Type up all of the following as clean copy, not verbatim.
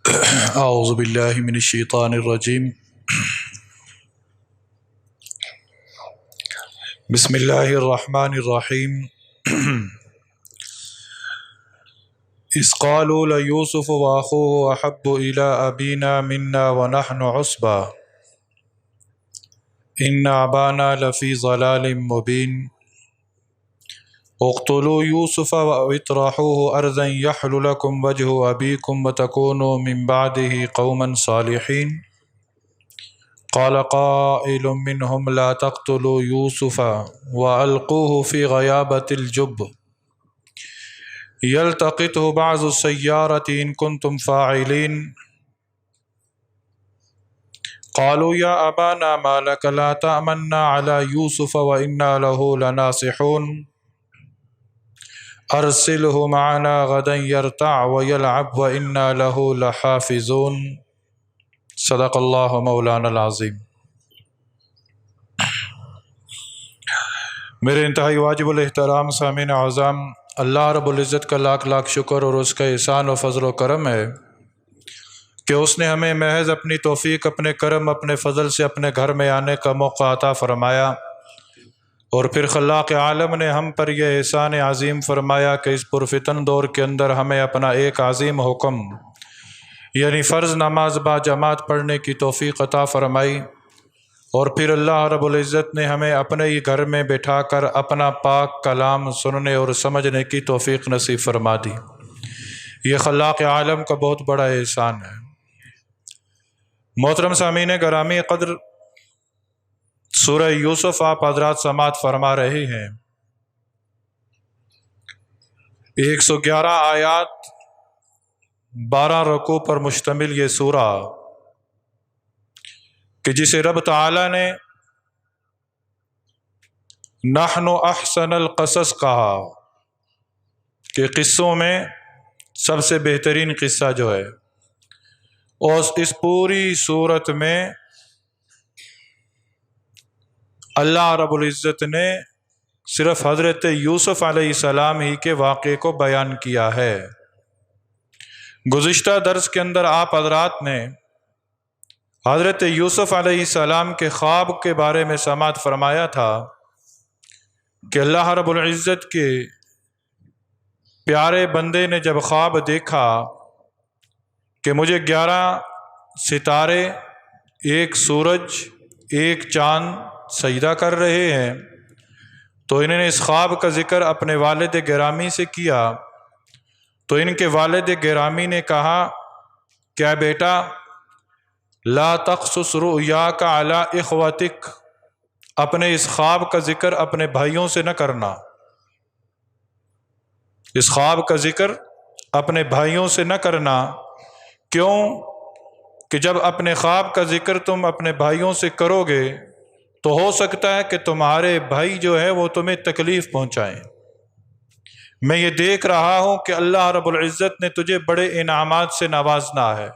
اعوذ باللہ من الشیطان الرجیم بسم اللہ الرحمن الرحیم اذ قالوا لیوسف واخوہ احب الی ابینا منا ونحن عصبہ ان ابانا لفی ضلال مبین اقتلوا یوسف واطرحوه ارضا یحل لکم وجہ ابیکم وتکونوا من بعدہ قوما صالحین قال قائل منهم لا تقتلوا یوسف والقوه فی غیابة الجب یلتقطه بعض السیارة ان کنتم فاعلین قالوا یا ابانا ما لک لا تأمنا علی یوسف وانا له لناصحون ارسلہ معنا غدا یرتع ویلعب وانا له لحافظون صدق اللہ مولانا العظیم۔ میرے انتہائی واجب الاحترام سامعین اعظم، اللہ رب العزت کا لاکھ لاکھ شکر اور اس کا احسان و فضل و کرم ہے کہ اس نے ہمیں محض اپنی توفیق، اپنے کرم، اپنے فضل سے اپنے گھر میں آنے کا موقع عطا فرمایا، اور پھر خلاق عالم نے ہم پر یہ احسان عظیم فرمایا کہ اس پرفتن دور کے اندر ہمیں اپنا ایک عظیم حکم یعنی فرض نماز با جماعت پڑھنے کی توفیق عطا فرمائی، اور پھر اللہ رب العزت نے ہمیں اپنے ہی گھر میں بٹھا کر اپنا پاک کلام سننے اور سمجھنے کی توفیق نصیب فرما دی۔ یہ خلاق عالم کا بہت بڑا احسان ہے۔ محترم سامعین گرامی قدر، سورہ یوسف آپ حضرات سماعت فرما رہے ہیں۔ 111 آیات، 12 رکوع پر مشتمل یہ سورہ کہ جسے رب تعالیٰ نے نحن احسن القصص کہا کہ قصوں میں سب سے بہترین قصہ جو ہے، اور اس پوری صورت میں اللہ رب العزت نے صرف حضرت یوسف علیہ السلام ہی کے واقعے کو بیان کیا ہے۔ گزشتہ درس کے اندر آپ حضرات نے حضرت یوسف علیہ السلام کے خواب کے بارے میں سماعت فرمایا تھا کہ اللہ رب العزت کے پیارے بندے نے جب خواب دیکھا کہ مجھے 11 ستارے، ایک سورج، ایک چاند سجدہ کر رہے ہیں، تو انہوں نے اس خواب کا ذکر اپنے والد گرامی سے کیا، تو ان کے والد گرامی نے کہا کیا بیٹا لا تقصص رؤیاک علی اخوتک، اپنے اس خواب کا ذکر اپنے بھائیوں سے نہ کرنا، اس خواب کا ذکر اپنے بھائیوں سے نہ کرنا۔ کیوں کہ جب اپنے خواب کا ذکر تم اپنے بھائیوں سے کرو گے تو ہو سکتا ہے کہ تمہارے بھائی جو ہے وہ تمہیں تکلیف پہنچائیں۔ میں یہ دیکھ رہا ہوں کہ اللہ رب العزت نے تجھے بڑے انعامات سے نوازنا ہے۔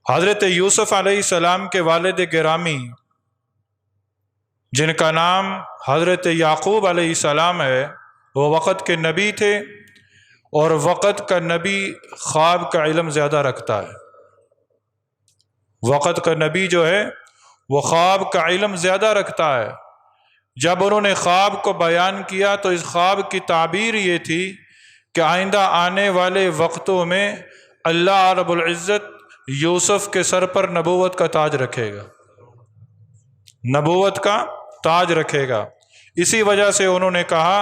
حضرت یوسف علیہ السلام کے والد گرامی جن کا نام حضرت یعقوب علیہ السلام ہے، وہ وقت کے نبی تھے، اور وقت کا نبی خواب کا علم زیادہ رکھتا ہے۔ وقت کا نبی جو ہے وہ خواب کا علم زیادہ رکھتا ہے۔ جب انہوں نے خواب کو بیان کیا تو اس خواب کی تعبیر یہ تھی کہ آئندہ آنے والے وقتوں میں اللہ رب العزت یوسف کے سر پر نبوت کا تاج رکھے گا، نبوت کا تاج رکھے گا۔ اسی وجہ سے انہوں نے کہا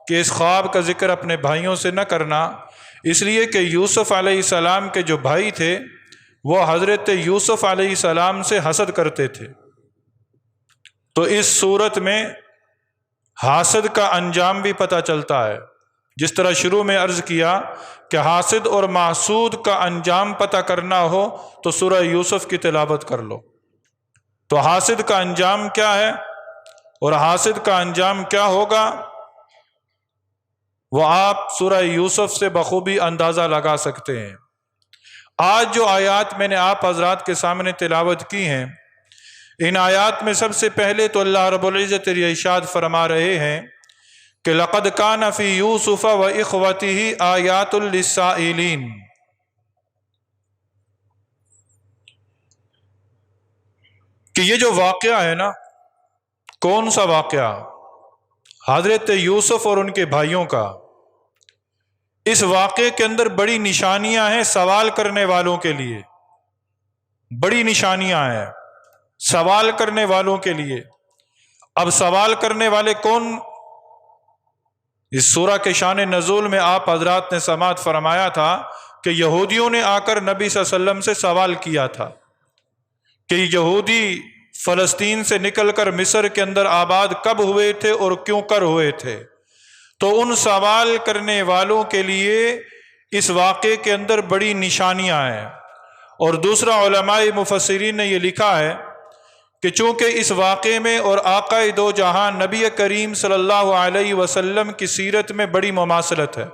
کہ اس خواب کا ذکر اپنے بھائیوں سے نہ کرنا، اس لیے کہ یوسف علیہ السلام کے جو بھائی تھے وہ حضرت یوسف علیہ السلام سے حسد کرتے تھے۔ تو اس صورت میں حاسد کا انجام بھی پتہ چلتا ہے، جس طرح شروع میں عرض کیا کہ حاسد اور محسود کا انجام پتہ کرنا ہو تو سورہ یوسف کی تلاوت کر لو۔ تو حاسد کا انجام کیا ہے اور حاسد کا انجام کیا ہوگا، وہ آپ سورہ یوسف سے بخوبی اندازہ لگا سکتے ہیں۔ آج جو آیات میں نے آپ حضرات کے سامنے تلاوت کی ہیں، ان آیات میں سب سے پہلے تو اللہ رب العزت یہ ارشاد فرما رہے ہیں کہ لَقَدْ كَانَ فِي يُوسُفَ وَإِخْوَتِهِ آيَاتٌ لِلسَّائِلِينَ، کہ یہ جو واقعہ ہے نا، کون سا واقعہ؟ حضرت یوسف اور ان کے بھائیوں کا۔ اس واقعے کے اندر بڑی نشانیاں ہیں سوال کرنے والوں کے لیے، بڑی نشانیاں ہیں سوال کرنے والوں کے لیے۔ اب سوال کرنے والے کون؟ اس سورہ کے شان نزول میں آپ حضرات نے سماعت فرمایا تھا کہ یہودیوں نے آ کر نبی صلی اللہ علیہ وسلم سے سوال کیا تھا کہ یہودی فلسطین سے نکل کر مصر کے اندر آباد کب ہوئے تھے اور کیوں کر ہوئے تھے۔ تو ان سوال کرنے والوں کے لیے اس واقعے کے اندر بڑی نشانیاں ہیں۔ اور دوسرا، علماء مفسرین نے یہ لکھا ہے کہ چونکہ اس واقعے میں اور آقا دو جہاں نبی کریم صلی اللہ علیہ وسلم کی سیرت میں بڑی مماثلت ہے۔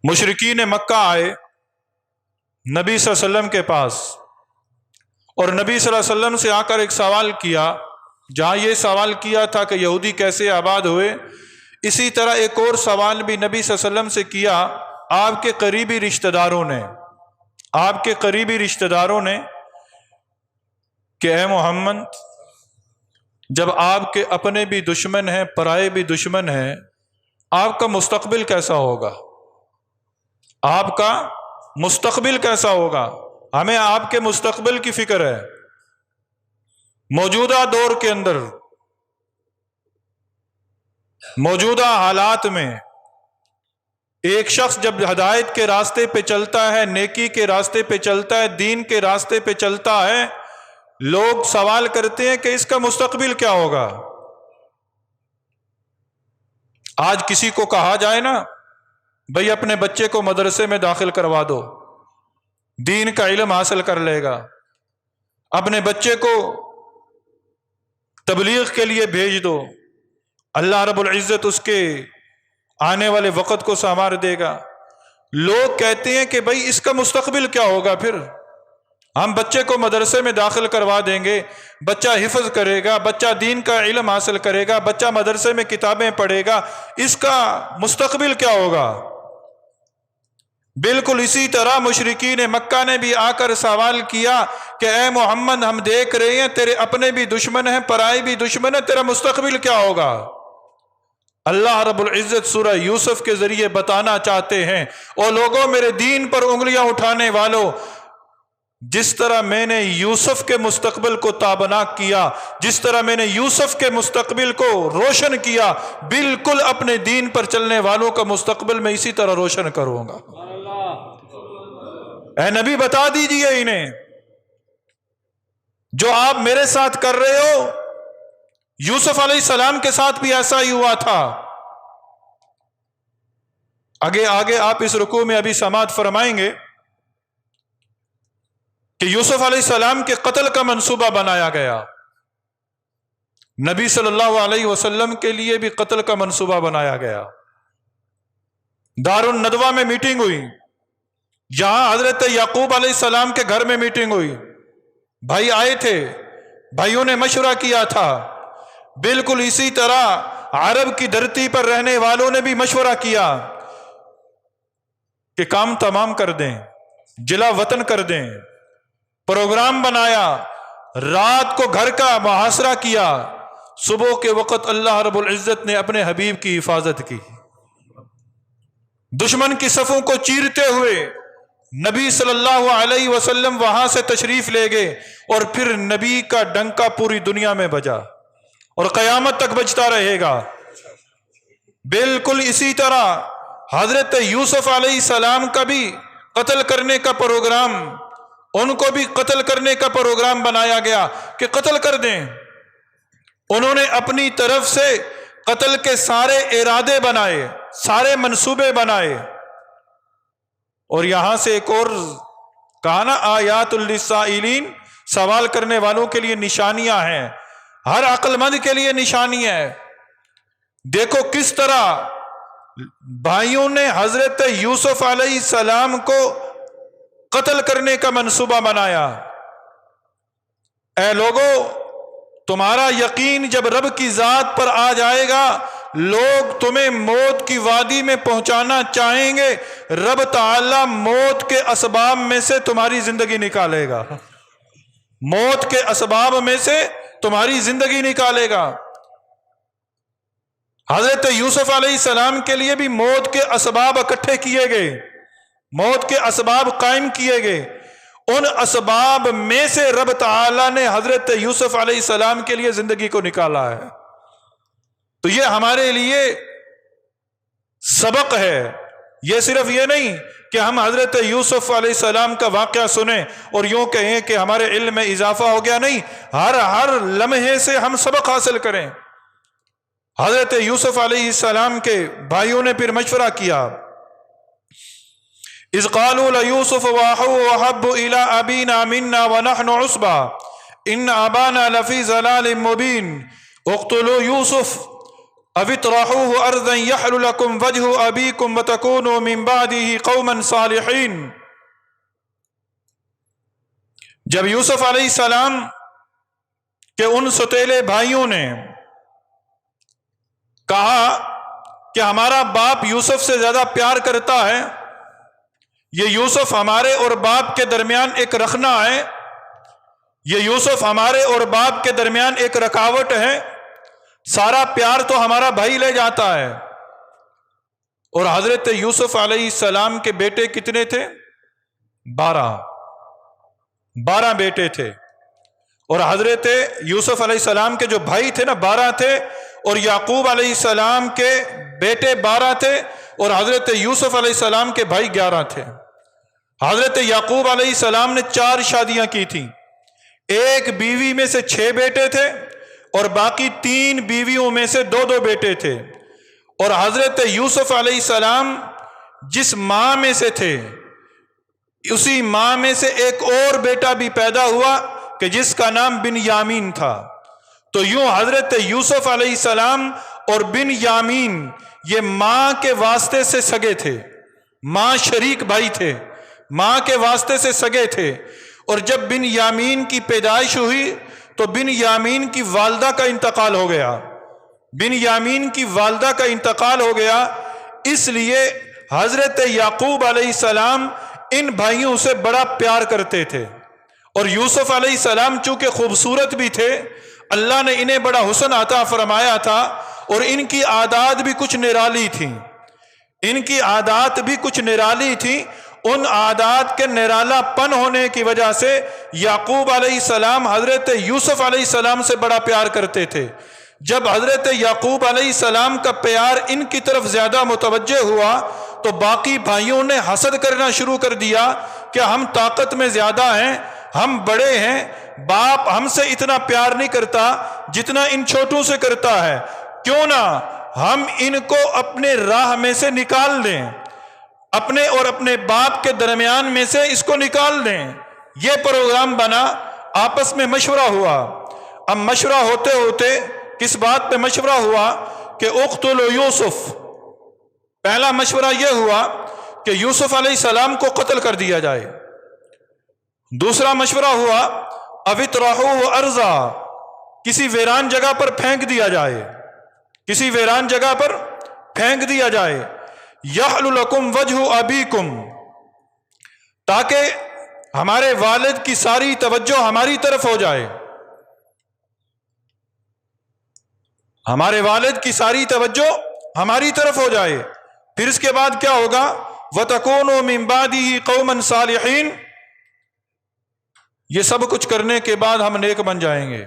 مشرکین مکہ آئے نبی صلی اللہ علیہ وسلم کے پاس اور نبی صلی اللہ علیہ وسلم سے آ کر ایک سوال کیا۔ جہاں یہ سوال کیا تھا کہ یہودی کیسے آباد ہوئے، اسی طرح ایک اور سوال بھی نبی صلی اللہ علیہ وسلم سے کیا آپ کے قریبی رشتہ داروں نے، آپ کے قریبی رشتہ داروں نے کہ اے محمد، جب آپ کے اپنے بھی دشمن ہیں پرائے بھی دشمن ہیں، آپ کا مستقبل کیسا ہوگا؟ آپ کا مستقبل کیسا ہوگا؟ ہمیں آپ کے مستقبل کی فکر ہے۔ موجودہ دور کے اندر، موجودہ حالات میں ایک شخص جب ہدایت کے راستے پہ چلتا ہے، نیکی کے راستے پہ چلتا ہے، دین کے راستے پہ چلتا ہے، لوگ سوال کرتے ہیں کہ اس کا مستقبل کیا ہوگا۔ آج کسی کو کہا جائے نا بھئی اپنے بچے کو مدرسے میں داخل کروا دو، دین کا علم حاصل کر لے گا، اپنے بچے کو تبلیغ کے لیے بھیج دو، اللہ رب العزت اس کے آنے والے وقت کو سنوار دے گا۔ لوگ کہتے ہیں کہ بھئی اس کا مستقبل کیا ہوگا، پھر ہم بچے کو مدرسے میں داخل کروا دیں گے، بچہ حفظ کرے گا، بچہ دین کا علم حاصل کرے گا، بچہ مدرسے میں کتابیں پڑھے گا، اس کا مستقبل کیا ہوگا؟ بالکل اسی طرح مشرکین مکہ نے بھی آ کر سوال کیا کہ اے محمد، ہم دیکھ رہے ہیں تیرے اپنے بھی دشمن ہیں پرائے بھی دشمن ہیں، تیرا مستقبل کیا ہوگا؟ اللہ رب العزت سورہ یوسف کے ذریعے بتانا چاہتے ہیں، اور لوگوں میرے دین پر انگلیاں اٹھانے والوں، جس طرح میں نے یوسف کے مستقبل کو تابناک کیا، جس طرح میں نے یوسف کے مستقبل کو روشن کیا، بالکل اپنے دین پر چلنے والوں کا مستقبل میں اسی طرح روشن کروں گا۔ اے نبی بتا دیجئے انہیں، جو آپ میرے ساتھ کر رہے ہو یوسف علیہ السلام کے ساتھ بھی ایسا ہی ہوا تھا۔ آگے آپ اس رکوع میں ابھی سماعت فرمائیں گے کہ یوسف علیہ السلام کے قتل کا منصوبہ بنایا گیا، نبی صلی اللہ علیہ وسلم کے لیے بھی قتل کا منصوبہ بنایا گیا۔ دار الندوہ میں میٹنگ ہوئی، جہاں حضرت یعقوب علیہ السلام کے گھر میں میٹنگ ہوئی، بھائی آئے تھے، بھائیوں نے مشورہ کیا تھا۔ بالکل اسی طرح عرب کی دھرتی پر رہنے والوں نے بھی مشورہ کیا کہ کام تمام کر دیں، جلا وطن کر دیں، پروگرام بنایا، رات کو گھر کا محاصرہ کیا، صبح کے وقت اللہ رب العزت نے اپنے حبیب کی حفاظت کی، دشمن کی صفوں کو چیرتے ہوئے نبی صلی اللہ علیہ وسلم وہاں سے تشریف لے گئے، اور پھر نبی کا ڈنکا پوری دنیا میں بجا اور قیامت تک بجتا رہے گا۔ بالکل اسی طرح حضرت یوسف علیہ السلام کا بھی قتل کرنے کا پروگرام، ان کو بھی قتل کرنے کا پروگرام بنایا گیا کہ قتل کر دیں۔ انہوں نے اپنی طرف سے قتل کے سارے ارادے بنائے، سارے منصوبے بنائے، اور یہاں سے ایک اور کہا نا آیات للسائلین، سوال کرنے والوں کے لیے نشانیاں ہیں، ہر عقل مند کے لیے نشانی ہے۔ دیکھو کس طرح بھائیوں نے حضرت یوسف علیہ السلام کو قتل کرنے کا منصوبہ بنایا۔ اے لوگو، تمہارا یقین جب رب کی ذات پر آ جائے گا، لوگ تمہیں موت کی وادی میں پہنچانا چاہیں گے، رب تعالی موت کے اسباب میں سے تمہاری زندگی نکالے گا۔ موت کے اسباب میں سے تمہاری زندگی نکالے گا۔ حضرت یوسف علیہ السلام کے لیے بھی موت کے اسباب اکٹھے کیے گئے، موت کے اسباب قائم کیے گئے۔ ان اسباب میں سے رب تعالی نے حضرت یوسف علیہ السلام کے لیے زندگی کو نکالا ہے۔ تو یہ ہمارے لیے سبق ہے۔ یہ صرف یہ نہیں کہ ہم حضرت یوسف علیہ السلام کا واقعہ سنیں اور یوں کہیں کہ ہمارے علم میں اضافہ ہو گیا، نہیں، ہر لمحے سے ہم سبق حاصل کریں۔ حضرت یوسف علیہ السلام کے بھائیوں نے پھر مشورہ کیا، اذ قالوا لیوسف واخوہ احب الی ابینا منا ونحن عصبہ ان ابانا لفی ضلال مبین اقتلوا یوسف او اطرحوہ ارضا یحل لکم وجہ ابیکم وتکونوا من بعدہ قوما صالحین۔ جب یوسف علیہ السلام کے ان ستیلے بھائیوں نے کہا کہ ہمارا باپ یوسف سے زیادہ پیار کرتا ہے، یہ یوسف ہمارے اور باپ کے درمیان ایک رخنہ ہے، یہ یوسف ہمارے اور باپ کے درمیان ایک رکاوٹ ہے، سارا پیار تو ہمارا بھائی لے جاتا ہے۔ اور حضرت یوسف علیہ السلام کے بیٹے کتنے تھے؟ 12 بیٹے تھے، اور حضرت یوسف علیہ السلام کے جو بھائی تھے نا 12 تھے، اور یعقوب علیہ السلام کے بیٹے 12 تھے، اور حضرت یوسف علیہ السلام کے بھائی 11 تھے۔ حضرت یعقوب علیہ السلام نے 4 شادیاں کی تھیں، ایک بیوی میں سے 6 بیٹے تھے اور باقی 3 بیویوں میں سے 2 بیٹے تھے۔ اور حضرت یوسف علیہ السلام جس ماں میں سے تھے اسی ماں میں سے ایک اور بیٹا بھی پیدا ہوا کہ جس کا نام بنیامین تھا۔ تو یوں حضرت یوسف علیہ السلام اور بنیامین یہ ماں کے واسطے سے سگے تھے، ماں شریک بھائی تھے، ماں کے واسطے سے سگے تھے۔ اور جب بنیامین کی پیدائش ہوئی تو بنیامین کی والدہ کا انتقال ہو گیا، بنیامین کی والدہ کا انتقال ہو گیا، اس لیے حضرت یعقوب علیہ السلام ان بھائیوں سے بڑا پیار کرتے تھے۔ اور یوسف علیہ السلام چونکہ خوبصورت بھی تھے، اللہ نے انہیں بڑا حسن عطا فرمایا تھا، اور ان کی عادات بھی کچھ نرالی تھیں، ان کی عادات بھی کچھ نرالی تھیں۔ ان عادات کے نرالا پن ہونے کی وجہ سے یعقوب علیہ السلام حضرت یوسف علیہ السلام سے بڑا پیار کرتے تھے۔ جب حضرت یعقوب علیہ السلام کا پیار ان کی طرف زیادہ متوجہ ہوا تو باقی بھائیوں نے حسد کرنا شروع کر دیا کہ ہم طاقت میں زیادہ ہیں، ہم بڑے ہیں، باپ ہم سے اتنا پیار نہیں کرتا جتنا ان چھوٹوں سے کرتا ہے، کیوں نہ ہم ان کو اپنے راہ میں سے نکال دیں، اپنے اور اپنے باپ کے درمیان میں سے اس کو نکال دیں۔ یہ پروگرام بنا، آپس میں مشورہ ہوا۔ اب مشورہ ہوتے ہوتے کس بات پہ مشورہ ہوا کہ اقتلوا یوسف، پہلا مشورہ یہ ہوا کہ یوسف علیہ السلام کو قتل کر دیا جائے۔ دوسرا مشورہ ہوا او اطرحوہ ارضا، کسی ویران جگہ پر پھینک دیا جائے، کسی ویران جگہ پر پھینک دیا جائے، یحل لکم وجہ ابیکم، تاکہ ہمارے والد کی ساری توجہ ہماری طرف ہو جائے، ہمارے والد کی ساری توجہ ہماری طرف ہو جائے۔ پھر اس کے بعد کیا ہوگا؟ وَتَكُونُوا مِن بَعْدِهِ قَوْمًا صَالِحِينَ، یہ سب کچھ کرنے کے بعد ہم نیک بن جائیں گے،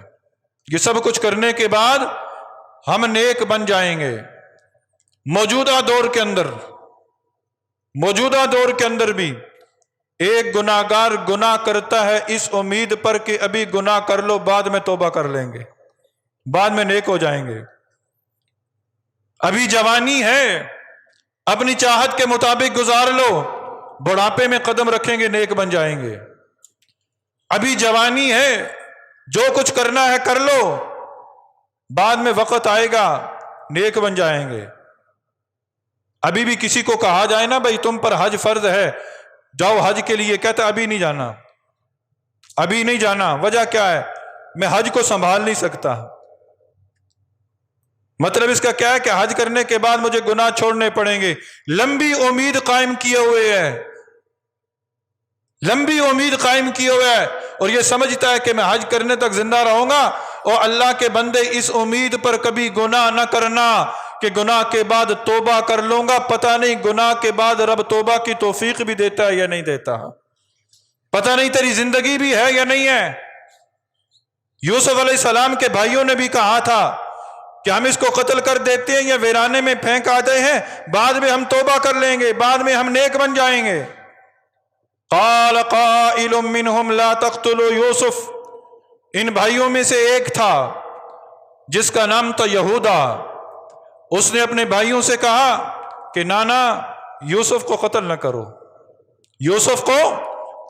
یہ سب کچھ کرنے کے بعد ہم نیک بن جائیں گے۔ موجودہ دور کے اندر بھی ایک گناہگار گناہ کرتا ہے اس امید پر کہ ابھی گناہ کر لو، بعد میں توبہ کر لیں گے، بعد میں نیک ہو جائیں گے۔ ابھی جوانی ہے، اپنی چاہت کے مطابق گزار لو، بڑھاپے میں قدم رکھیں گے، نیک بن جائیں گے۔ ابھی جوانی ہے، جو کچھ کرنا ہے کر لو، بعد میں وقت آئے گا نیک بن جائیں گے۔ ابھی بھی کسی کو کہا جائے نا بھائی تم پر حج فرض ہے، جاؤ حج کے لیے، کہتا ابھی نہیں جانا، ابھی نہیں جانا۔ وجہ کیا ہے؟ میں حج کو سنبھال نہیں سکتا۔ مطلب اس کا کیا ہے کہ حج کرنے کے بعد مجھے گناہ چھوڑنے پڑیں گے، لمبی امید قائم کیے ہوئے ہے۔ لمبی امید قائم کیے ہوئے ہے اور یہ سمجھتا ہے کہ میں حج کرنے تک زندہ رہوں گا، اور اللہ کے بندے اس امید پر کبھی گناہ نہ کرنا کہ گناہ کے بعد توبہ کر لوں گا۔ پتہ نہیں گناہ کے بعد رب توبہ کی توفیق بھی دیتا ہے یا نہیں دیتا، پتہ نہیں تیری زندگی بھی ہے یا نہیں ہے۔ یوسف علیہ السلام کے بھائیوں نے بھی کہا تھا کہ ہم اس کو قتل کر دیتے ہیں یا ویرانے میں پھینک آتے ہیں، بعد میں ہم توبہ کر لیں گے، بعد میں ہم نیک بن جائیں گے۔ قال قائل منہم لا تقتلوا یوسف، ان بھائیوں میں سے ایک تھا جس کا نام تھا یہودا، اس نے اپنے بھائیوں سے کہا کہ نانا یوسف کو قتل نہ کرو، یوسف کو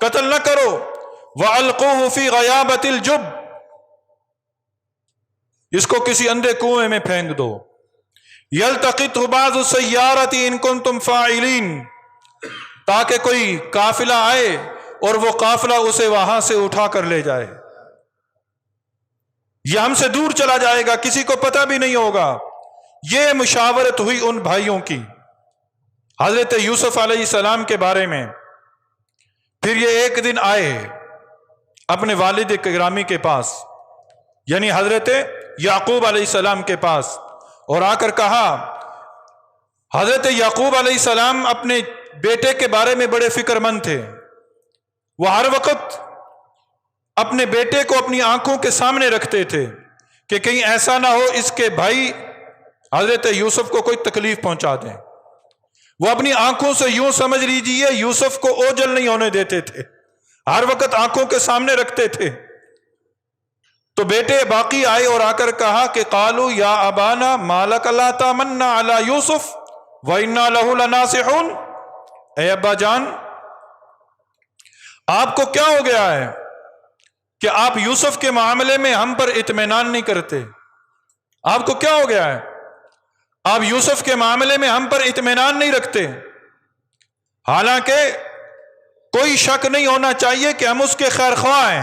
قتل نہ کرو، وَأَلْقُوهُ فِي غَيَابَةِ الْجُبِّ، اس کو کسی اندھے کنویں میں پھینک دو، يَلْتَقِطْهُ بَعْضُ السَّيَّارَةِ إِن كُنتُمْ فَاعِلِينَ، تاکہ کوئی قافلہ آئے اور وہ قافلہ اسے وہاں سے اٹھا کر لے جائے، یہ ہم سے دور چلا جائے گا، کسی کو پتہ بھی نہیں ہوگا۔ یہ مشاورت ہوئی ان بھائیوں کی حضرت یوسف علیہ السلام کے بارے میں۔ پھر یہ ایک دن آئے اپنے والد گرامی کے پاس، یعنی حضرت یعقوب علیہ السلام کے پاس، اور آ کر کہا، حضرت یعقوب علیہ السلام اپنے بیٹے کے بارے میں بڑے فکر مند تھے، وہ ہر وقت اپنے بیٹے کو اپنی آنکھوں کے سامنے رکھتے تھے کہ کہیں ایسا نہ ہو اس کے بھائی حضرت یوسف کو کوئی تکلیف پہنچا دیں۔ وہ اپنی آنکھوں سے یوں سمجھ لیجئے یوسف کو اوجل نہیں ہونے دیتے تھے، ہر وقت آنکھوں کے سامنے رکھتے تھے۔ تو بیٹے باقی آئے اور آ کر کہا کہ قالوا یا ابانا ما لک لا تامنا علی یوسف وَإِنَّا لَهُ لَنَاصِحُونَ، اے ابا جان آپ کو کیا ہو گیا ہے کہ آپ یوسف کے معاملے میں ہم پر اطمینان نہیں کرتے؟ آپ کو کیا ہو گیا ہے؟ آپ یوسف کے معاملے میں ہم پر اطمینان نہیں رکھتے؟ حالانکہ کوئی شک نہیں ہونا چاہیے کہ ہم اس کے خیر خواہ ہیں،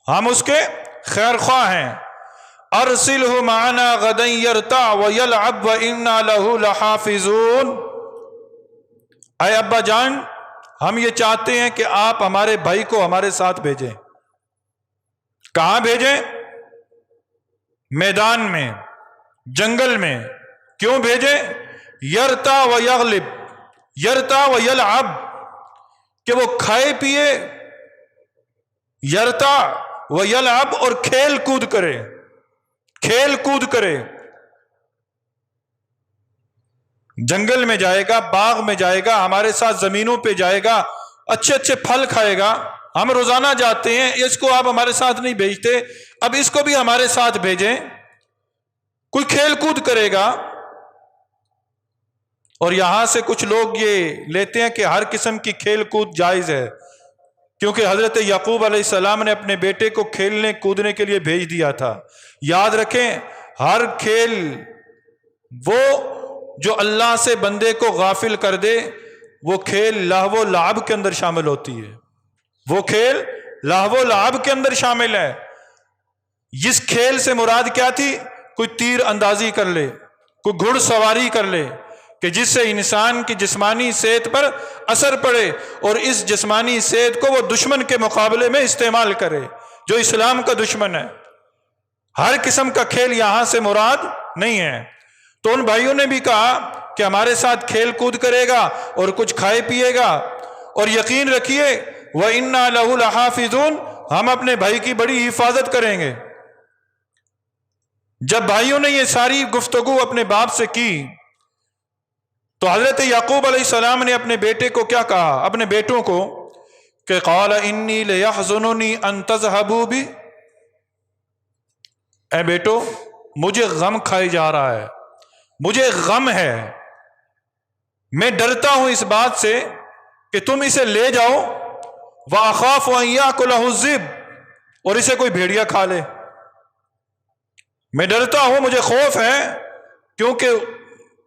ہم اس کے خیر خواہ ہیں۔ ارسلہ معنا غدا یرتع ویلعب وانا لہ لحافظون، اے ابا جان ہم یہ چاہتے ہیں کہ آپ ہمارے بھائی کو ہمارے ساتھ بھیجیں۔ کہاں بھیجیں؟ میدان میں، جنگل میں۔ کیوں بھیجیں؟ یرتع ویغلب، یرتع ویلعب، کہ وہ کھائے پیے، یرتع ویلعب، اور کھیل کود کرے، کھیل کود کرے۔ جنگل میں جائے گا، باغ میں جائے گا، ہمارے ساتھ زمینوں پہ جائے گا، اچھے اچھے پھل کھائے گا۔ ہم روزانہ جاتے ہیں، اس کو آپ ہمارے ساتھ نہیں بھیجتے، اب اس کو بھی ہمارے ساتھ بھیجیں، کوئی کھیل کود کرے گا۔ اور یہاں سے کچھ لوگ یہ لیتے ہیں کہ ہر قسم کی کھیل کود جائز ہے، کیونکہ حضرت یعقوب علیہ السلام نے اپنے بیٹے کو کھیلنے کودنے کے لیے بھیج دیا تھا۔ یاد رکھیں ہر کھیل وہ جو اللہ سے بندے کو غافل کر دے وہ کھیل لہو و لعب کے اندر شامل ہوتی ہے، وہ کھیل لہو و لعب کے اندر شامل ہے۔ جس کھیل سے مراد کیا تھی؟ کوئی تیر اندازی کر لے، کوئی گھڑ سواری کر لے، کہ جس سے انسان کی جسمانی صحت پر اثر پڑے اور اس جسمانی صحت کو وہ دشمن کے مقابلے میں استعمال کرے جو اسلام کا دشمن ہے۔ ہر قسم کا کھیل یہاں سے مراد نہیں ہے۔ تو ان بھائیوں نے بھی کہا کہ ہمارے ساتھ کھیل کود کرے گا اور کچھ کھائے پیے گا، اور یقین رکھیے وَإِنَّا لَهُ لَحَافِظُونَ، ہم اپنے بھائی کی بڑی حفاظت کریں گے۔ جب بھائیوں نے یہ ساری گفتگو اپنے باپ سے کی تو حضرت یعقوب علیہ السلام نے اپنے بیٹے کو کیا کہا، اپنے بیٹوں کو، کہ قال انی لیحزننی ان تذهبوا بی، اے بیٹو مجھے غم کھائی جا رہا ہے، مجھے غم ہے، میں ڈرتا ہوں اس بات سے کہ تم اسے لے جاؤ، وَأَخَافُ أَن يَأْكُلَهُ الذِّئْبُ، اور اسے کوئی بھیڑیا کھا لے، میں ڈرتا ہوں، مجھے خوف ہے، کیونکہ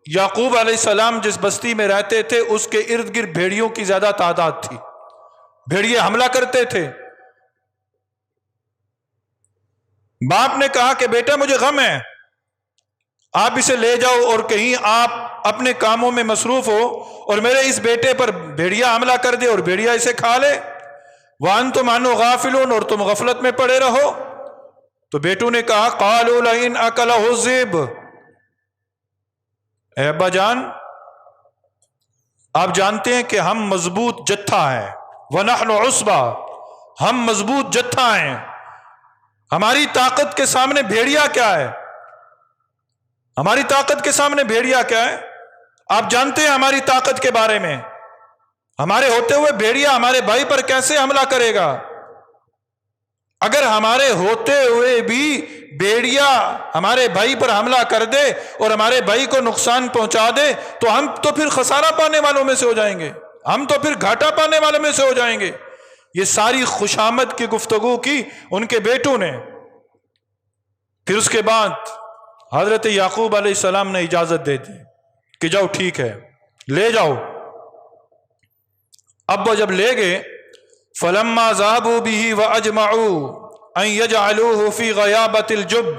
یعقوب علیہ السلام جس بستی میں رہتے تھے اس کے ارد گرد بھیڑیوں کی زیادہ تعداد تھی، بھیڑیے حملہ کرتے تھے۔ باپ نے کہا کہ بیٹا مجھے غم ہے، آپ اسے لے جاؤ اور کہیں آپ اپنے کاموں میں مصروف ہو اور میرے اس بیٹے پر بھیڑیا حملہ کر دے اور بھیڑیا اسے کھا لے، وَأَنْتُمْ عَنْهُ غَافِلُونَ، اور تم غفلت میں پڑے رہو۔ تو بیٹوں نے کہا قَالُوا لَئِنْ أَكَلَهُ الذِّئْبُ، اے ابا جان آپ جانتے ہیں کہ ہم مضبوط جتھا ہیں، وَنَحْنُ عُصْبَةٌ، ہم مضبوط جتھا ہیں، ہماری طاقت کے سامنے بھیڑیا کیا ہے؟ ہماری طاقت کے سامنے بھیڑیا کیا ہے؟ آپ جانتے ہیں ہماری طاقت کے بارے میں، ہمارے ہوتے ہوئے بھیڑیا ہمارے بھائی پر کیسے حملہ کرے گا؟ اگر ہمارے ہوتے ہوئے بھی بھیڑیا ہمارے بھائی پر حملہ کر دے اور ہمارے بھائی کو نقصان پہنچا دے تو ہم تو پھر خسارہ پانے والوں میں سے ہو جائیں گے، ہم تو پھر گھاٹا پانے والوں میں سے ہو جائیں گے۔ یہ ساری خوشامد کی گفتگو کی ان کے بیٹوں نے۔ پھر اس کے بعد حضرت یعقوب علیہ السلام نے اجازت دے دی کہ جاؤ ٹھیک ہے لے جاؤ۔ اب وہ جب لے گئے فَلَمَّا ذَهَبُوا بِهِ وَأَجْمَعُوا أَن يَجْعَلُوهُ فِي غَيَابَةِ الْجُبِّ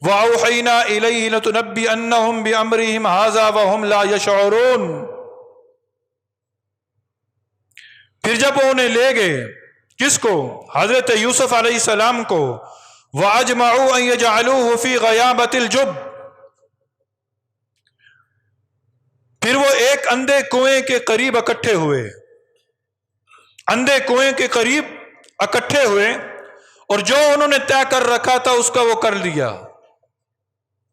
وَأَوْحَيْنَا إِلَيْهِ لَتُنَبِّئَنَّهُمْ بِأَمْرِهِمْ هَذَا وَهُمْ لَا يَشْعُرُونَ۔ پھر جب انہیں لے گئے، کس کو؟ حضرت یوسف علیہ السلام کو، وَأَجْمَعُوا أَن يَجْعَلُوهُ فِي غَيَابَةِ الْجُبِّ، پھر وہ ایک اندھے کنویں کے قریب اکٹھے ہوئے، اندھے کنویں کے قریب اکٹھے ہوئے اور جو انہوں نے طے کر رکھا تھا اس کا وہ کر لیا۔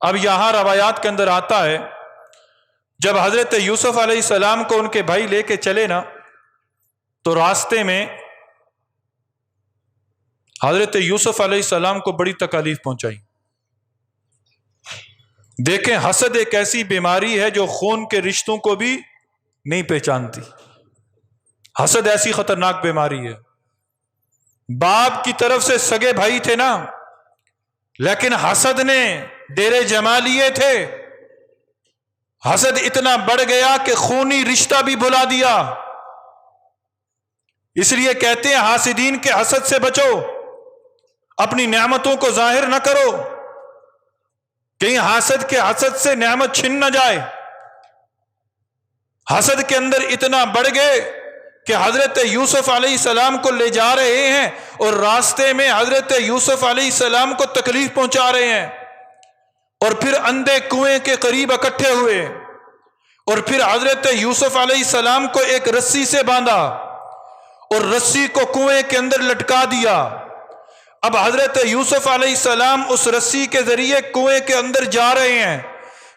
اب یہاں روایات کے اندر آتا ہے جب حضرت یوسف علیہ السلام کو ان کے بھائی لے کے چلے نا تو راستے میں حضرت یوسف علیہ السلام کو بڑی تکالیف پہنچائی۔ دیکھیں حسد ایک ایسی بیماری ہے جو خون کے رشتوں کو بھی نہیں پہچانتی۔ حسد ایسی خطرناک بیماری ہے۔ باپ کی طرف سے سگے بھائی تھے نا، لیکن حسد نے ڈیرے جما لیے تھے۔ حسد اتنا بڑھ گیا کہ خونی رشتہ بھی بھلا دیا۔ اس لیے کہتے ہیں حاسدین کے حسد سے بچو، اپنی نعمتوں کو ظاہر نہ کرو، کہیں حاسد کے حسد سے نعمت چھن نہ جائے۔ حسد کے اندر اتنا بڑھ گئے کہ حضرت یوسف علیہ السلام کو لے جا رہے ہیں اور راستے میں حضرت یوسف علیہ السلام کو تکلیف پہنچا رہے ہیں، اور پھر اندھے کنویں کے قریب اکٹھے ہوئے اور پھر حضرت یوسف علیہ السلام کو ایک رسی سے باندھا اور رسی کو کنویں کے اندر لٹکا دیا۔ اب حضرت یوسف علیہ السلام اس رسی کے ذریعے کنویں کے اندر جا رہے ہیں،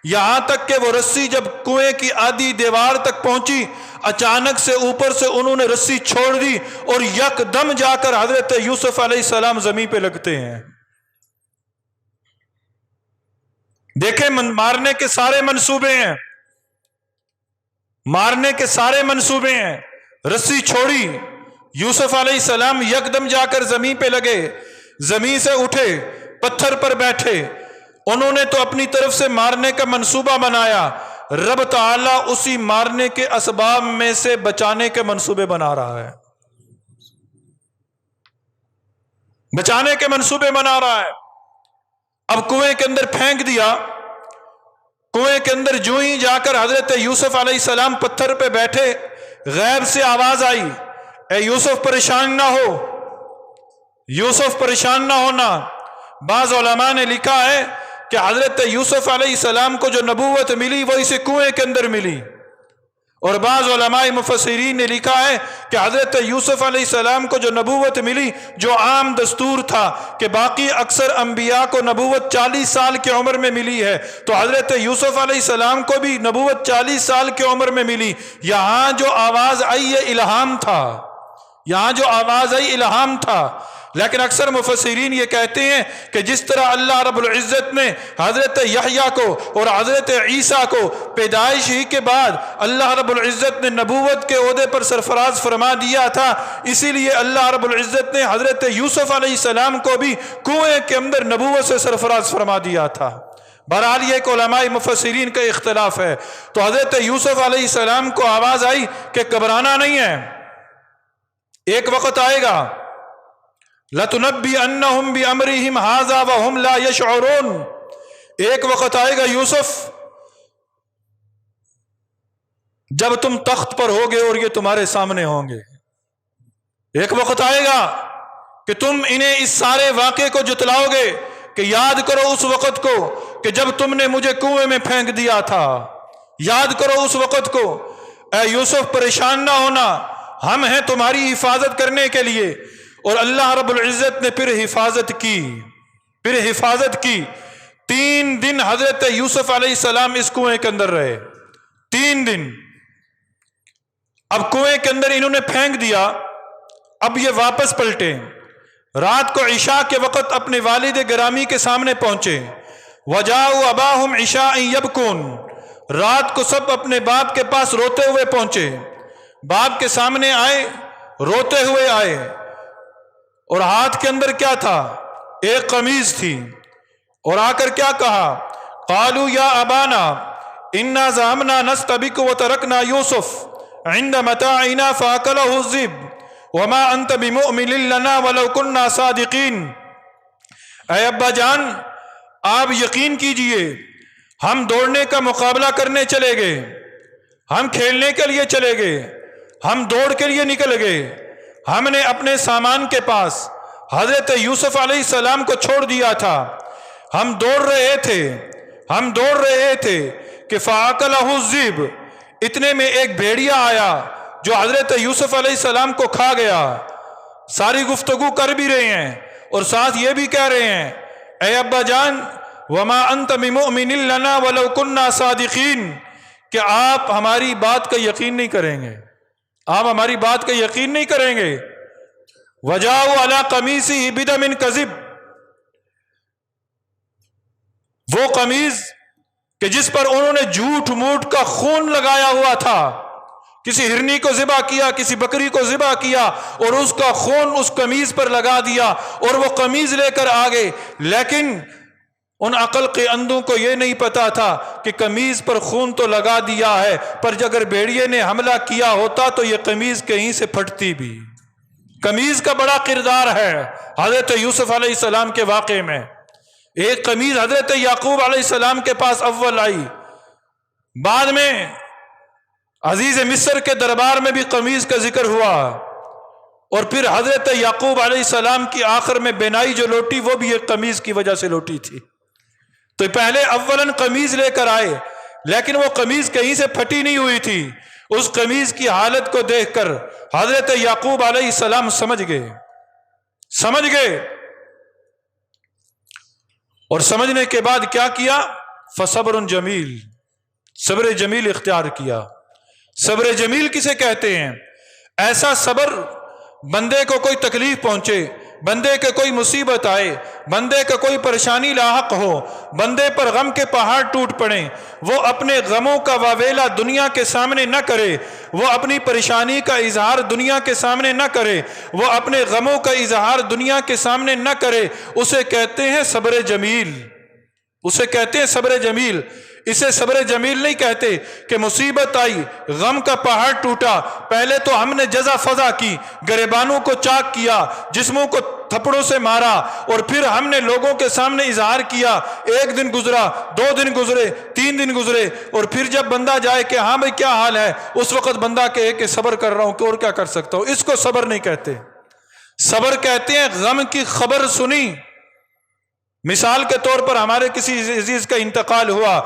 یہاں تک کہ وہ رسی جب کنویں کی آدھی دیوار تک پہنچی، اچانک سے اوپر سے انہوں نے رسی چھوڑ دی اور یک دم جا کر حضرت یوسف علیہ السلام زمین پہ لگتے ہیں۔ دیکھیں مارنے کے سارے منصوبے ہیں، مارنے کے سارے منصوبے ہیں، رسی چھوڑی، یوسف علیہ السلام یکدم جا کر زمین پہ لگے، زمین سے اٹھے، پتھر پر بیٹھے۔ انہوں نے تو اپنی طرف سے مارنے کا منصوبہ بنایا، رب تعالیٰ اسی مارنے کے اسباب میں سے بچانے کے منصوبے بنا رہا ہے، بچانے کے منصوبے بنا رہا ہے۔ اب کنویں کے اندر پھینک دیا، کنویں کے اندر جو ہی جا کر حضرت یوسف علیہ السلام پتھر پہ بیٹھے، غیب سے آواز آئی، اے یوسف پریشان نہ ہو، یوسف پریشان نہ ہونا۔ بعض علماء نے لکھا ہے کہ حضرت یوسف علیہ السلام کو جو نبوت ملی وہ اسے کنویں کے اندر ملی، اور بعض علماء مفسرین نے لکھا ہے کہ حضرت یوسف علیہ السلام کو جو نبوت ملی، جو عام دستور تھا کہ باقی اکثر انبیاء کو نبوت 40 سال کی عمر میں ملی ہے، تو حضرت یوسف علیہ السلام کو بھی نبوت 40 سال کی عمر میں ملی۔ یہاں جو آواز آئی یہ الہام تھا، یہاں جو آواز آئی الہام تھا۔ لیکن اکثر مفسرین یہ کہتے ہیں کہ جس طرح اللہ رب العزت نے حضرت یحییٰ کو اور حضرت عیسیٰ کو پیدائش ہی کے بعد اللہ رب العزت نے نبوت کے عہدے پر سرفراز فرما دیا تھا، اسی لیے اللہ رب العزت نے حضرت یوسف علیہ السلام کو بھی کنویں کے اندر نبوت سے سرفراز فرما دیا تھا۔ بہرحال یہ ایک علماء مفسرین کا اختلاف ہے۔ تو حضرت یوسف علیہ السلام کو آواز آئی کہ گھبرانا نہیں ہے، ایک وقت آئے گا، لَتُنَبِّئَنَّهُمْ بِأَمْرِهِمْ هَذَا وَهُمْ لَا يَشْعُرُونَ، ایک وقت آئے گا یوسف جب تم تخت پر ہوگے اور یہ تمہارے سامنے ہوں گے. ایک وقت آئے گا کہ تم انہیں اس سارے واقعے کو جتلاؤ گے کہ یاد کرو اس وقت کو کہ جب تم نے مجھے کنویں میں پھینک دیا تھا. یاد کرو اس وقت کو. اے یوسف پریشان نہ ہونا، ہم ہیں تمہاری حفاظت کرنے کے لیے. اور اللہ رب العزت نے پھر حفاظت کی. 3 دن حضرت یوسف علیہ السلام اس کنویں کے اندر رہے. 3 دن. اب کنویں کے اندر انہوں نے پھینک دیا. اب یہ واپس پلٹے. رات کو عشاء کے وقت اپنے والد گرامی کے سامنے پہنچے. وجاؤ اباہم عشاء یبکون. رات کو سب اپنے باپ کے پاس روتے ہوئے پہنچے. باپ کے سامنے آئے، روتے ہوئے آئے. اور ہاتھ کے اندر کیا تھا؟ ایک قمیض تھی. اور آ کر کیا کہا؟ قالوا یا ابانا انا ذهبنا نستبق وترکنا یوسف عند متاعنا فاکلہ الذئب وما انت بمؤمن لنا ولو كنا صادقین. اے ابا جان، آپ یقین کیجئے، ہم دوڑنے کا مقابلہ کرنے چلے گئے، ہم کھیلنے کے لیے چلے گئے، ہم دوڑ کے لیے نکل گئے. ہم نے اپنے سامان کے پاس حضرت یوسف علیہ السلام کو چھوڑ دیا تھا. ہم دوڑ رہے تھے کہ فَأَكَلَهُ الذِّئْبُ. اتنے میں ایک بھیڑیا آیا جو حضرت یوسف علیہ السلام کو کھا گیا. ساری گفتگو کر بھی رہے ہیں اور ساتھ یہ بھی کہہ رہے ہیں اے ابا جان وما انت بمؤمن لنا ولو كنا صادقین، کہ آپ ہماری بات کا یقین نہیں کریں گے. آپ ہماری بات کا یقین نہیں کریں گے. وجاؤ علی قمیصہ بدم کذب. وہ قمیض کہ جس پر انہوں نے جھوٹ موٹ کا خون لگایا ہوا تھا. کسی ہرنی کو ذبح کیا، کسی بکری کو ذبح کیا اور اس کا خون اس قمیض پر لگا دیا اور وہ قمیض لے کر آ گئے. لیکن ان عقل کے اندھوں کو یہ نہیں پتا تھا کہ قمیض پر خون تو لگا دیا ہے، پر اگر بھیڑیے نے حملہ کیا ہوتا تو یہ قمیض کہیں سے پھٹتی بھی. قمیض کا بڑا کردار ہے حضرت یوسف علیہ السلام کے واقعے میں. ایک قمیض حضرت یعقوب علیہ السلام کے پاس اول آئی، بعد میں عزیز مصر کے دربار میں بھی قمیض کا ذکر ہوا، اور پھر حضرت یعقوب علیہ السلام کی آخر میں بینائی جو لوٹی وہ بھی ایک قمیض کی وجہ سے لوٹی تھی. تو پہلے اولاً قمیض لے کر آئے، لیکن وہ قمیض کہیں سے پھٹی نہیں ہوئی تھی. اس قمیض کی حالت کو دیکھ کر حضرت یعقوب علیہ السلام سمجھ گئے اور سمجھنے کے بعد کیا کیا؟ فصبر جمیل، صبر جمیل اختیار کیا. صبر جمیل کسے کہتے ہیں؟ ایسا صبر بندے کو کوئی تکلیف پہنچے، بندے کے کوئی مصیبت آئے، بندے کا کوئی پریشانی لاحق ہو، بندے پر غم کے پہاڑ ٹوٹ پڑیں، وہ اپنے غموں کا واویلا دنیا کے سامنے نہ کرے، وہ اپنی پریشانی کا اظہار دنیا کے سامنے نہ کرے، وہ اپنے غموں کا اظہار دنیا کے سامنے نہ کرے. اسے کہتے ہیں صبر جمیل. اسے صبر جمیل نہیں کہتے کہ مصیبت آئی، غم کا پہاڑ ٹوٹا، پہلے تو ہم نے جزا فضا کی، گریبانوں کو چاک کیا، جسموں کو تھپڑوں سے مارا، اور پھر ہم نے لوگوں کے سامنے اظہار کیا. 1 دن گزرا، 2 دن گزرے، 3 دن گزرے، اور پھر جب بندہ جائے کہ ہاں بھائی کیا حال ہے، اس وقت بندہ کہے کہ صبر کر رہا ہوں کہ اور کیا کر سکتا ہوں. اس کو صبر نہیں کہتے. صبر کہتے ہیں غم کی خبر سنی. مثال کے طور پر ہمارے کسی عزیز کا انتقال ہوا،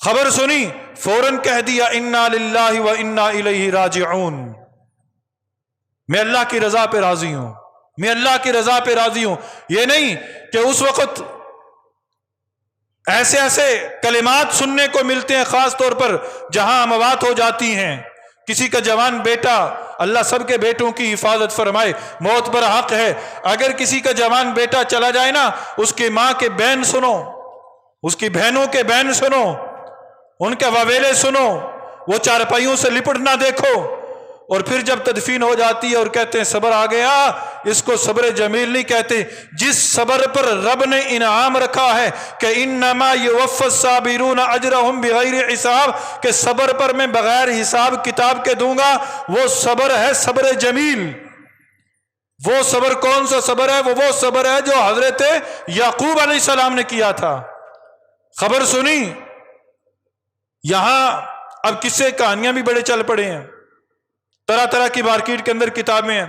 خبر سنی، فوراً کہہ دیا انا للہ و انا الیہ راجعون. میں اللہ کی رضا پہ راضی ہوں. یہ نہیں کہ اس وقت ایسے کلمات سننے کو ملتے ہیں، خاص طور پر جہاں اموات ہو جاتی ہیں. کسی کا جوان بیٹا، اللہ سب کے بیٹوں کی حفاظت فرمائے، موت پر حق ہے. اگر کسی کا جوان بیٹا چلا جائے نا، اس کی ماں کے بین سنو، اس کی بہنوں کے بین سنو، ان کے واویلے سنو، وہ چارپائیوں سے لپٹ نہ دیکھو. اور پھر جب تدفین ہو جاتی ہے اور کہتے ہیں صبر آ گیا، اس کو صبر جمیل نہیں کہتے. جس صبر پر رب نے انعام رکھا ہے کہ انما یوفی الصابرون اجرہم بغیر حساب، کہ صبر پر میں بغیر حساب کتاب کے دوں گا، وہ صبر ہے صبر جمیل. وہ صبر کون سا صبر ہے؟ وہ صبر ہے جو حضرت یعقوب علیہ السلام نے کیا تھا. خبر سنی، یہاں اب قصے کہانیاں بھی بڑے چل پڑے ہیں، طرح طرح کی مارکیٹ کے اندر کتابیں ہیں۔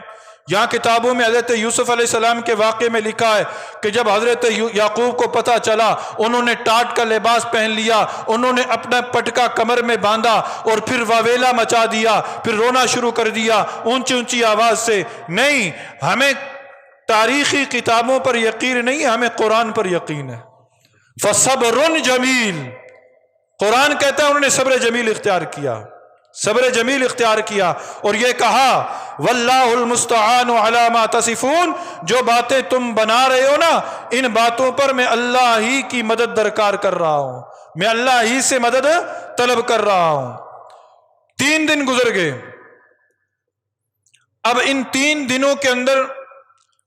یہاں کتابوں میں حضرت یوسف علیہ السلام کے واقعے میں لکھا ہے کہ جب حضرت یعقوب کو پتہ چلا، انہوں نے ٹاٹ کا لباس پہن لیا، انہوں نے اپنا پٹکا کمر میں باندھا اور پھر واویلا مچا دیا، پھر رونا شروع کر دیا اونچی اونچی آواز سے۔ نہیں، ہمیں تاریخی کتابوں پر یقین نہیں ہے، ہمیں قرآن پر یقین ہے۔ فصبر جمیل، قرآن کہتا ہے انہوں نے صبر جمیل اختیار کیا، صبر جمیل اختیار کیا، اور یہ کہا واللہ المستعان علی ما تصفون، جو باتیں تم بنا رہے ہو نا، ان باتوں پر میں اللہ ہی کی مدد درکار کر رہا ہوں، میں اللہ ہی سے مدد طلب کر رہا ہوں۔ 3 دن گزر گئے۔ اب ان 3 دنوں کے اندر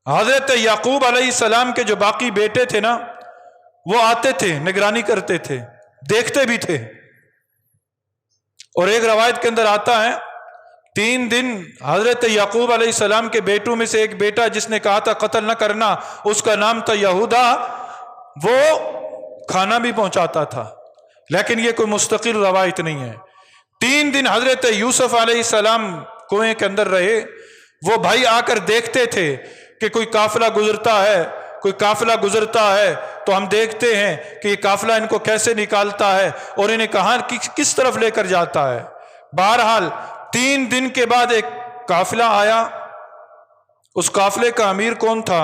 حضرت یعقوب علیہ السلام کے جو باقی بیٹے تھے نا، وہ آتے تھے، نگرانی کرتے تھے، دیکھتے بھی تھے۔ اور ایک روایت کے اندر آتا ہے 3 دن حضرت یعقوب علیہ السلام کے بیٹوں میں سے ایک بیٹا جس نے کہا تھا قتل نہ کرنا، اس کا نام تھا یہودا، وہ کھانا بھی پہنچاتا تھا، لیکن یہ کوئی مستقل روایت نہیں ہے۔ 3 دن حضرت یوسف علیہ السلام کنویں کے اندر رہے، وہ بھائی آ کر دیکھتے تھے کہ کوئی قافلہ گزرتا ہے، کوئی قافلہ گزرتا ہے تو ہم دیکھتے ہیں کہ یہ قافلہ ان کو کیسے نکالتا ہے اور انہیں کہاں کس طرف لے کر جاتا ہے۔ بہرحال 3 دن کے بعد ایک قافلہ آیا، اس قافلے کا امیر کون تھا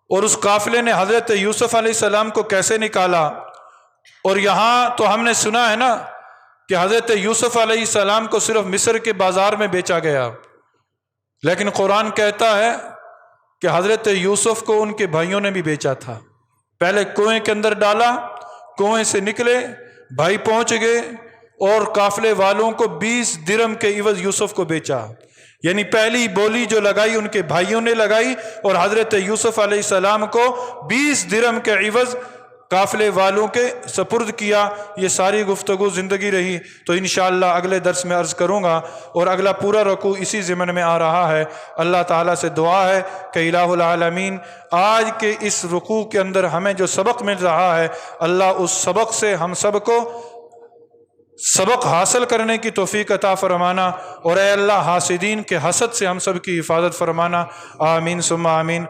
اور اس قافلے نے حضرت یوسف علیہ السلام کو کیسے نکالا۔ اور یہاں تو ہم نے سنا ہے نا کہ حضرت یوسف علیہ السلام کو صرف مصر کے بازار میں بیچا گیا، لیکن قرآن کہتا ہے کہ حضرت یوسف کو ان کے بھائیوں نے بھی بیچا تھا۔ پہلے کنویں کے اندر ڈالا، کنویں سے نکلے، بھائی پہنچ گئے اور قافلے والوں کو 20 درہم کے عوض یوسف کو بیچا، یعنی پہلی بولی جو لگائی ان کے بھائیوں نے لگائی اور حضرت یوسف علیہ السلام کو 20 درہم کے عوض قافلے والوں کے سپرد کیا۔ یہ ساری گفتگو زندگی رہی تو انشاءاللہ اگلے درس میں عرض کروں گا، اور اگلا پورا رکوع اسی ضمن میں آ رہا ہے۔ اللہ تعالیٰ سے دعا ہے کہ الہ العالمین آج کے اس رکوع کے اندر ہمیں جو سبق مل رہا ہے، اللہ اس سبق سے ہم سب کو سبق حاصل کرنے کی توفیق عطا فرمانا، اور اے اللہ حاسدین کے حسد سے ہم سب کی حفاظت فرمانا، آمین ثم آمین۔